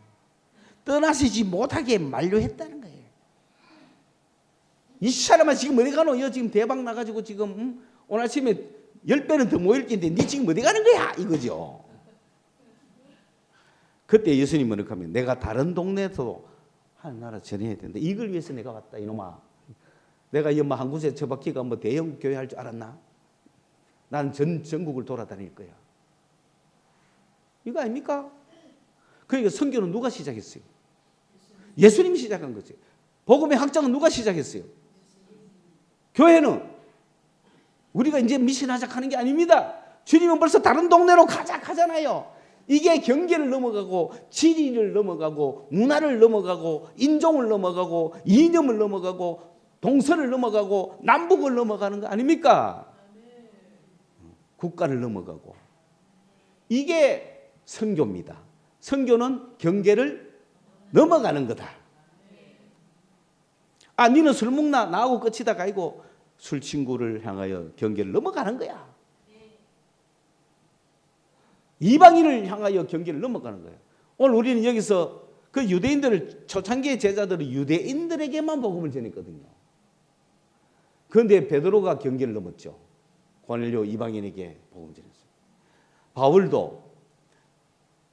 떠나시지 못하게 만류했다는 거예요. 이 사람아 지금 어디 가노? 너 지금 대박 나가지고 지금 오늘 아침에 10배는 더 모일 텐데 니 지금 어디 가는 거야? 이거죠. 그때 예수님은 그렇게 하면 내가 다른 동네에서 하나님 나라 전해야 된다. 이걸 위해서 내가 왔다 이놈아. 내가 이 한 곳에 처박히가 뭐 대형 교회 할 줄 알았나? 나는 전국을 돌아다닐 거야. 이거 아닙니까? 그러니까 선교는 누가 시작했어요? 예수님이 시작한 거지. 복음의 확장은 누가 시작했어요? 교회는 우리가 이제 미션하자 하는 게 아닙니다. 주님은 벌써 다른 동네로 가자 하잖아요. 이게 경계를 넘어가고 지리를 넘어가고 문화를 넘어가고 인종을 넘어가고 이념을 넘어가고 동서를 넘어가고 남북을 넘어가는 거 아닙니까? 국가를 넘어가고. 이게 선교입니다. 선교는 경계를 넘어가는 거다. 아, 니는 술 먹나? 나하고 끝이다 가이고 술 친구를 향하여 경계를 넘어가는 거야. 이방인을 향하여 경계를 넘어가는 거예요. 오늘 우리는 여기서 그 유대인들을 초창기의 제자들은 유대인들에게만 복음을 전했거든요. 그런데 베드로가 경계를 넘었죠. 고넬료 이방인에게 복음을 전했어요.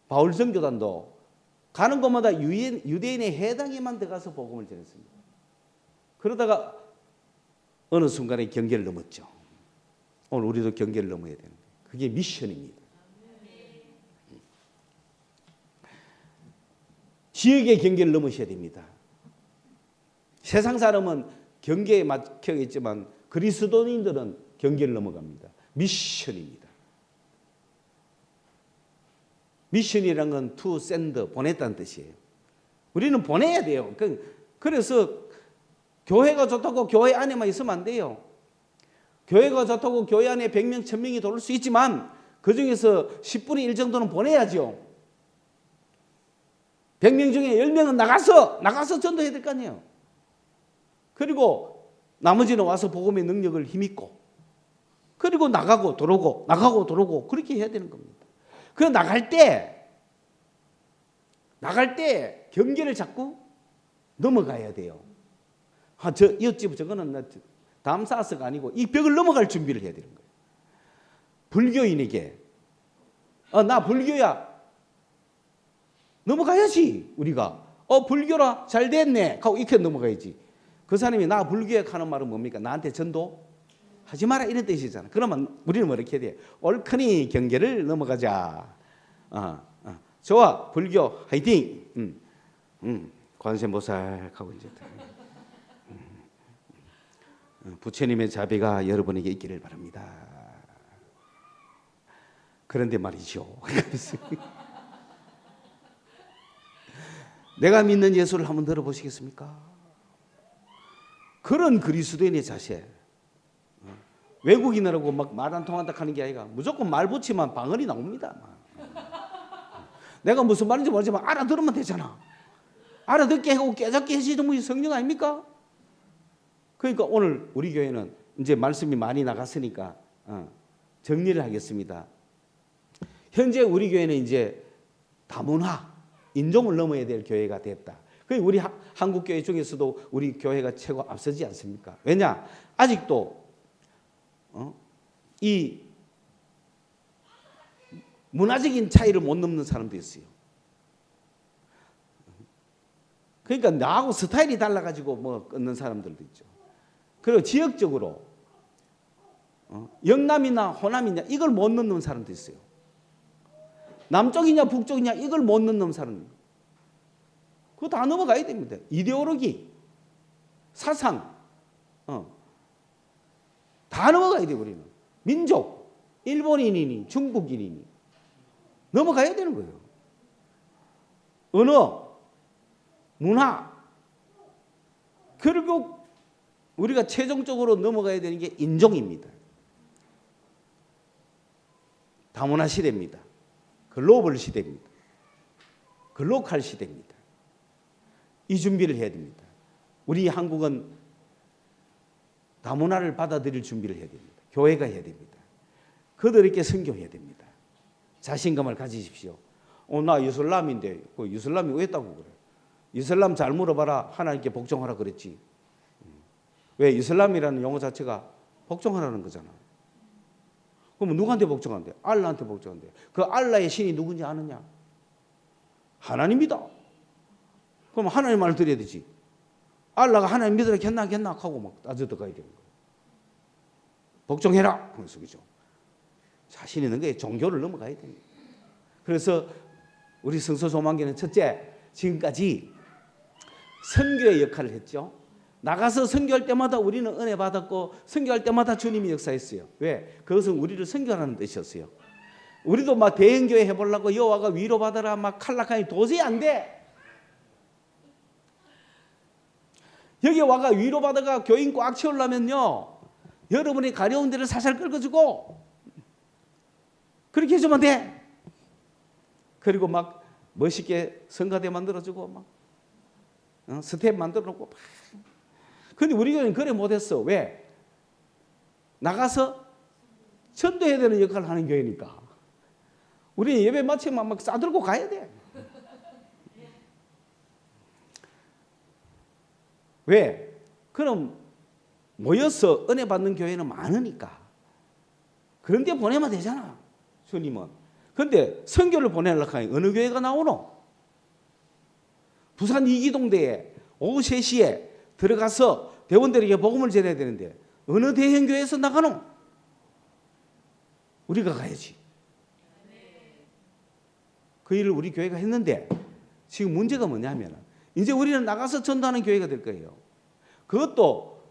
바울 선교단도 가는 곳마다 유대인의 해당에만 들어가서 복음을 전했습니다. 그러다가 어느 순간에 경계를 넘었죠. 오늘 우리도 경계를 넘어야 되는 거예요. 그게 미션입니다. 지역의 경계를 넘으셔야 됩니다. 세상 사람은 경계에 막혀 있지만 그리스도인들은 경계를 넘어갑니다. 미션입니다. 미션이란 건 to send, 보냈다는 뜻이에요. 우리는 보내야 돼요. 그래서 교회가 좋다고 교회 안에만 있으면 안 돼요. 교회가 좋다고 교회 안에 100명, 1000명이 돌을 수 있지만 그중에서 10분의 1 정도는 보내야죠. 100명 중에 10명은 나가서 전도해야 될 거 아니에요. 그리고 나머지는 와서 복음의 능력을 힘입고 그리고 나가고 들어오고 그렇게 해야 되는 겁니다. 그 나갈 때 경계를 자꾸 넘어가야 돼요. 이웃집 저거는 다음 사스가 아니고 이 벽을 넘어갈 준비를 해야 되는 거예요. 불교인에게 나 불교야. 넘어가야지 우리가. 불교라 잘 됐네 하고 이렇게 넘어가야지. 그 사람이 나 불교야 하는 말은 뭡니까? 나한테 전도 하지 마라 이런 뜻이잖아. 그러면 우리는 뭐 이렇게 해야 돼? 옳거니 경계를 넘어가자. 좋아 불교 화이팅. 관세음보살 하고 이제 부처님의 자비가 여러분에게 있기를 바랍니다. 그런데 말이죠. 내가 믿는 예수를 한번 들어보시겠습니까? 그런 그리스도인의 자세. 외국인이라고 막 말 안 통한다 하는 게 아니라 무조건 말 붙이면 방언이 나옵니다. 내가 무슨 말인지 모르지만 알아들으면 되잖아. 알아듣게 하고 깨닫게 해주시는 분이 성령 아닙니까? 그러니까 오늘 우리 교회는 이제 말씀이 많이 나갔으니까 정리를 하겠습니다. 현재 우리 교회는 이제 다문화, 인종을 넘어야 될 교회가 됐다. 우리 한국 교회 중에서도 우리 교회가 최고 앞서지 않습니까? 왜냐? 아직도 이 문화적인 차이를 못 넘는 사람도 있어요. 그러니까 나하고 스타일이 달라가지고 뭐 끊는 사람들도 있죠. 그리고 지역적으로 영남이나 호남이냐 이걸 못 넣는 사람도 있어요. 남쪽이냐 북쪽이냐 이걸 못 넣는 사람. 그거 다 넘어가야 됩니다. 이데올로기, 사상 다 넘어가야 돼요. 우리는 민족, 일본인이니 중국인이니 넘어가야 되는 거예요. 언어, 문화. 그리고 우리가 최종적으로 넘어가야 되는 게 인종입니다. 다문화 시대입니다. 글로벌 시대입니다. 글로컬 시대입니다. 이 준비를 해야 됩니다. 우리 한국은 다문화를 받아들일 준비를 해야 됩니다. 교회가 해야 됩니다. 그들에게 선교해야 됩니다. 자신감을 가지십시오. 나 이슬람인데 그 이슬람이 왜 했다고 그래? 이슬람 잘 물어봐라. 하나님께 복종하라 그랬지. 왜? 이슬람이라는 용어 자체가 복종하라는 거잖아. 그럼 누구한테 복종한대? 알라한테 복종한대. 그 알라의 신이 누군지 아느냐? 하나님이다. 그럼 하나님 말을 드려야 되지. 알라가 하나님 믿으라 겠나 하고 막 따져들어가야 되는 거예요. 복종해라. 그래서 그죠. 자신 있는 게 종교를 넘어가야 됩니다. 그래서 우리 성서소망교는 첫째, 지금까지 선교의 역할을 했죠. 나가서 선교할 때마다 우리는 은혜 받았고 선교할 때마다 주님이 역사했어요. 왜? 그것은 우리를 선교하라는 뜻이었어요. 우리도 막 대형교회 해보려고 여호와가 위로받아라 막 칼락하니 도저히 안 돼. 여기 와가 위로받아가 교인 꽉 채우려면요, 여러분이 가려운 데를 살살 긁어주고 그렇게 해주면 돼. 그리고 막 멋있게 성가대 만들어주고 막 스텝 만들어놓고. 근데 우리 교회는 그래 못했어. 왜? 나가서 전도해야 되는 역할을 하는 교회니까. 우리는 예배 마치면 막 싸들고 가야 돼. 왜? 그럼 모여서 은혜 받는 교회는 많으니까. 그런데 보내면 되잖아, 주님은. 그런데 선교를 보내려고 하니 어느 교회가 나오노? 부산 이기동대에 오후 3시에 들어가서 대원들에게 복음을 전해야 되는데 어느 대형교회에서 나가노? 우리가 가야지. 그 일을 우리 교회가 했는데 지금 문제가 뭐냐면 이제 우리는 나가서 전도하는 교회가 될 거예요. 그것도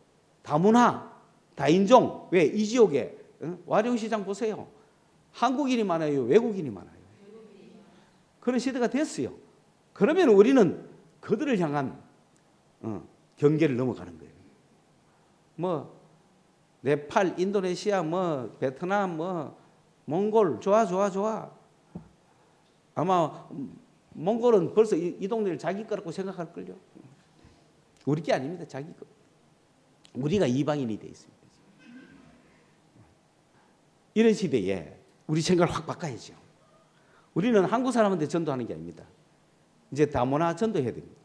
다문화, 다인종. 왜? 이 지역에 와룡시장 보세요. 한국인이 많아요? 외국인이 많아요? 그런 시대가 됐어요. 그러면 우리는 그들을 향한 경계를 넘어가는 거예요. 뭐 네팔, 인도네시아, 뭐 베트남, 뭐 몽골 좋아. 아마 몽골은 벌써 이 동네를 자기 거라고 생각할걸요. 우리 게 아닙니다. 자기 거. 우리가 이방인이 돼 있습니다. 이런 시대에 우리 생각을 확 바꿔야죠. 우리는 한국 사람한테 전도하는 게 아닙니다. 이제 다문화 전도해야 됩니다.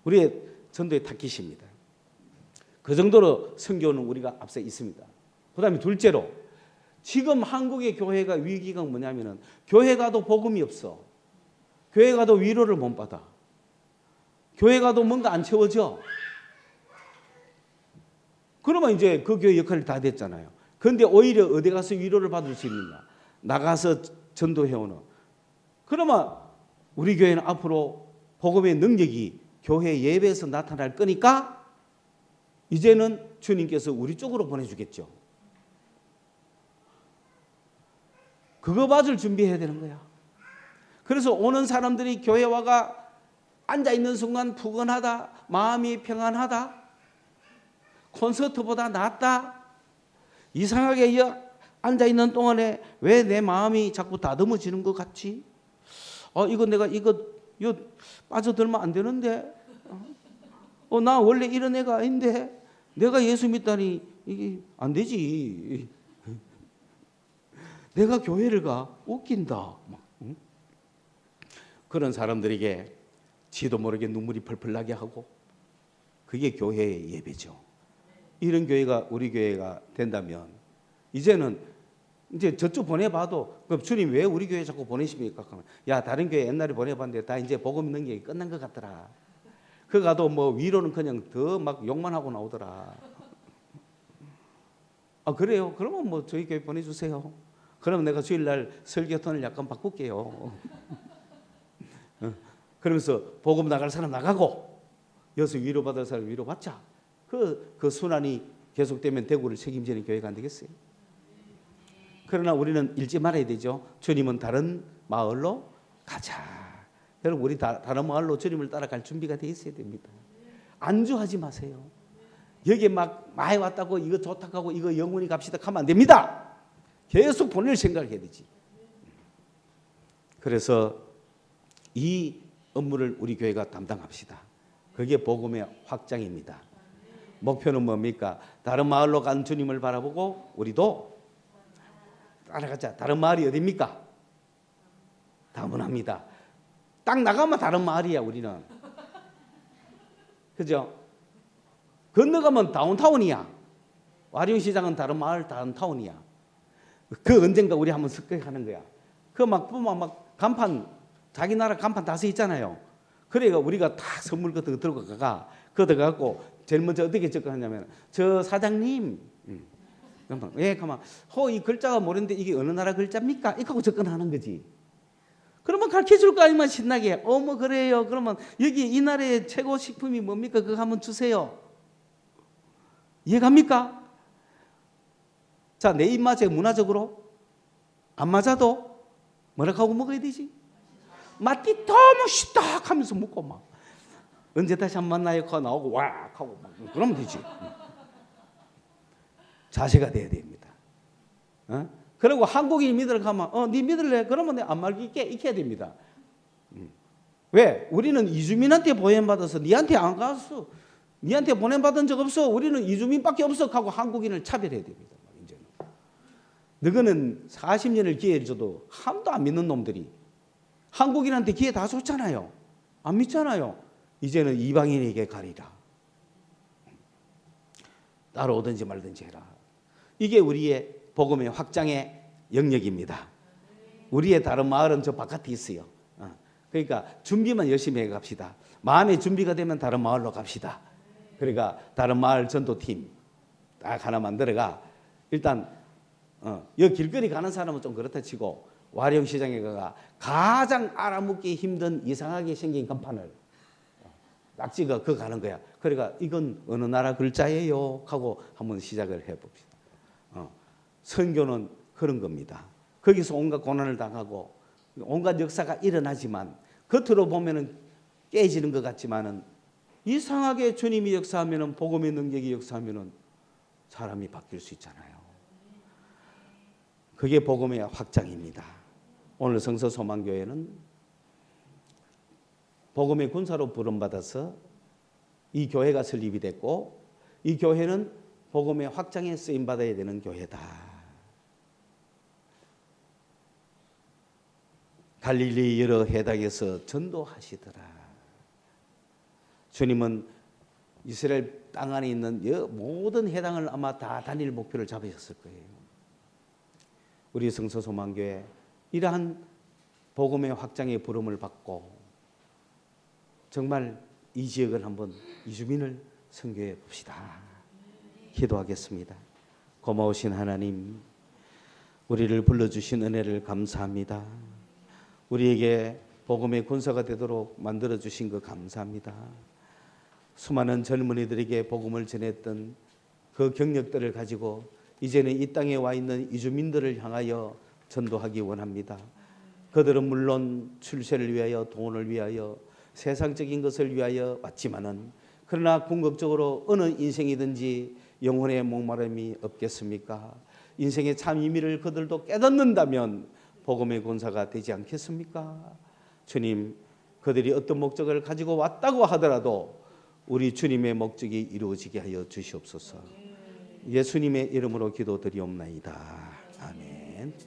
우리의 전도의 타깃입니다. 그 정도로 선교는 우리가 앞서 있습니다. 그 다음에 둘째로, 지금 한국의 교회가 위기가 뭐냐면은 교회 가도 복음이 없어. 교회 가도 위로를 못 받아. 교회 가도 뭔가 안 채워져. 그러면 이제 그 교회 역할이 다 됐잖아요. 그런데 오히려 어디 가서 위로를 받을 수 있느냐? 나가서 전도해오는. 그러면 우리 교회는 앞으로 복음의 능력이 교회 예배에서 나타날 거니까 이제는 주님께서 우리 쪽으로 보내주겠죠. 그거 받을 준비해야 되는 거야. 그래서 오는 사람들이 교회 와가 앉아있는 순간 푸근하다, 마음이 평안하다, 콘서트보다 낫다, 이상하게 앉아있는 동안에 왜 내 마음이 자꾸 다듬어지는 것 같지? 이거 내가 이거 빠져들면 안 되는데, 나 원래 이런 애가 아닌데 내가 예수 믿다니 이게 안 되지. 내가 교회를 가 웃긴다. 그런 사람들에게 지도 모르게 눈물이 펄펄 나게 하고, 그게 교회의 예배죠. 이런 교회가 우리 교회가 된다면 이제는 이제 저쪽 보내봐도 그럼 주님 왜 우리 교회 자꾸 보내십니까? 야, 다른 교회 옛날에 보내봤는데 다 이제 복음 능력이 끝난 것 같더라. 그 가도 뭐 위로는 그냥 더 막 욕만 하고 나오더라. 그래요? 그러면 뭐 저희 교회 보내주세요. 그러면 내가 주일날 설교톤을 약간 바꿀게요. 그러면서 복음 나갈 사람 나가고 여기서 위로받을 사람 위로받자. 그 순환이 계속되면 대구를 책임지는 교회가 안 되겠어요? 그러나 우리는 잊지 말아야 되죠. 주님은 다른 마을로 가자. 여러분, 우리 다른 마을로 주님을 따라갈 준비가 돼 있어야 됩니다. 안주하지 마세요. 여기에 막 많이 왔다고 이거 좋다고 하고 이거 영원히 갑시다 하면 안 됩니다. 계속 보낼 생각을 해야 되지. 그래서 이 업무를 우리 교회가 담당합시다. 그게 복음의 확장입니다. 목표는 뭡니까? 다른 마을로 간 주님을 바라보고 우리도 따라가자. 다른 마을이 어디입니까? 다문화입니다. 딱 나가면 다른 마을이야, 우리는. 그죠? 건너가면 다운타운이야. 와룡시장은 다른 마을 다운타운이야. 그 언젠가 우리 한번 습격하는 거야. 그 막 간판, 자기 나라 간판 다 써 있잖아요. 그래가 우리가 다 선물 같은 거 들고 가가 걷어갖고 제일 먼저 어떻게 접근하냐면 저 사장님 예, 가만 이 글자가 모르는데 이게 어느 나라 글자입니까? 이거 하고 접근하는 거지. 그러면 가르쳐줄 거 아니면 신나게 어머 그래요. 그러면 여기 이 나라의 최고 식품이 뭡니까? 그거 한번 주세요. 이해갑니까? 자, 내 입맛에 문화적으로 안 맞아도 뭐라고 하고 먹어야 되지? 맛이 너무 쉽다 하면서 먹고 막 언제 다시 한번 만나요? 하고 나오고 와 하고 막 그러면 되지. 자세가 돼야 됩니다. 그리고 한국인이 믿으러 가면 네 믿을래? 그러면 내 안 말기 익혀야 됩니다. 왜? 우리는 이주민한테 보냄받아서 니한테 안 갔어. 니한테 보냄받은 적 없어. 우리는 이주민밖에 없어 하고 한국인을 차별해야 됩니다. 이제는. 너희는 40년을 기회를 줘도 한도 안 믿는 놈들이 한국인한테 기회 다 줬잖아요. 안 믿잖아요. 이제는 이방인에게 가리라. 따라오든지 말든지 해라. 이게 우리의 복음의 확장의 영역입니다. 우리의 다른 마을은 저 바깥에 있어요. 그러니까 준비만 열심히 해 갑시다. 마음의 준비가 되면 다른 마을로 갑시다. 그러니까 다른 마을 전도팀 딱 하나 만들어가 일단 여기 길거리 가는 사람은 좀 그렇다 치고 와룡시장에 가가 가장 알아먹기 힘든 이상하게 생긴 간판을 낙지가 그거 가는 거야. 그러니까 이건 어느 나라 글자예요 하고 한번 시작을 해봅시다. 선교는 그런 겁니다. 거기서 온갖 고난을 당하고 온갖 역사가 일어나지만 겉으로 보면은 깨지는 것 같지만은 이상하게 주님이 역사하면은 복음의 능력이 역사하면은 사람이 바뀔 수 있잖아요. 그게 복음의 확장입니다. 오늘 성서소망교회는 복음의 군사로 부름받아서 이 교회가 설립이 됐고 이 교회는 복음의 확장에 쓰임받아야 되는 교회다. 갈릴리 여러 해당에서 전도하시더라. 주님은 이스라엘 땅 안에 있는 모든 해당을 아마 다 다닐 목표를 잡으셨을 거예요. 우리 성서소망교회 이러한 복음의 확장의 부름을 받고 정말 이 지역을 한번 이주민을 선교해 봅시다. 기도하겠습니다. 고마우신 하나님, 우리를 불러주신 은혜를 감사합니다. 우리에게 복음의 군사가 되도록 만들어주신 것 감사합니다. 수많은 젊은이들에게 복음을 전했던 그 경력들을 가지고 이제는 이 땅에 와 있는 이주민들을 향하여 전도하기 원합니다. 그들은 물론 출세를 위하여 돈을 위하여 세상적인 것을 위하여 왔지만은 그러나 궁극적으로 어느 인생이든지 영혼의 목마름이 없겠습니까? 인생의 참 의미를 그들도 깨닫는다면 복음의 군사가 되지 않겠습니까? 주님, 그들이 어떤 목적을 가지고 왔다고 하더라도 우리 주님의 목적이 이루어지게 하여 주시옵소서. 예수님의 이름으로 기도드리옵나이다.